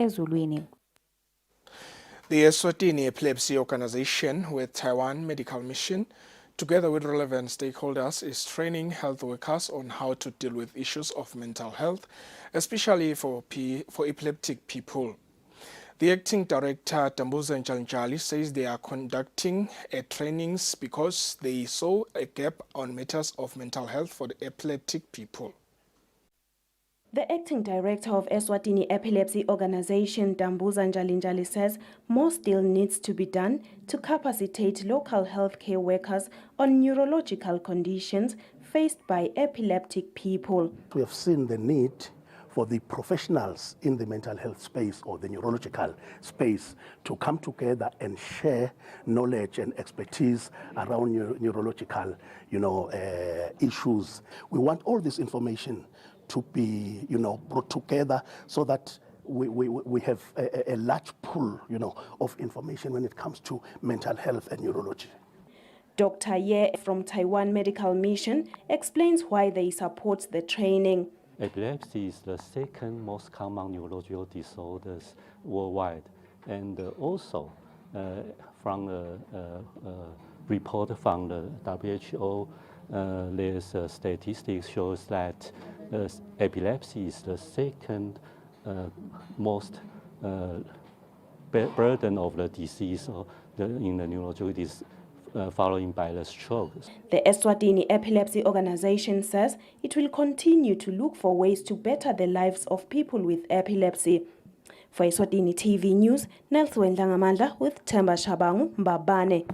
ezulwini. The Eswatini Epilepsy Organization with Taiwan Medical Mission, together with relevant stakeholders, is training health workers on how to deal with issues of mental health, especially for epileptic people. The acting director, Tambuza Njalinjali, says they are conducting trainings because they saw a gap on matters of mental health for the epileptic people. The acting director of Eswatini Epilepsy Organization, Tambuza Njalinjali, says more still needs to be done to capacitate local healthcare workers on neurological conditions faced by epileptic people. We have seen the need for the professionals in the mental health space or the neurological space to come together and share knowledge and expertise around neurological, issues. We want all this information to be, brought together so that we have a large pool, of information when it comes to mental health and neurology. Dr. Ye from Taiwan Medical Mission explains why they support the training. Epilepsy is the second most common neurological disorders worldwide, and also from a report from the WHO, there's statistics shows that epilepsy is the second most burden of the disease in the neurological disease, following by the stroke. The Eswatini Epilepsy Organization says it will continue to look for ways to better the lives of people with epilepsy. For Eswatini TV News, Nelson Ndangamandla with Themba Shabangu Mbabane.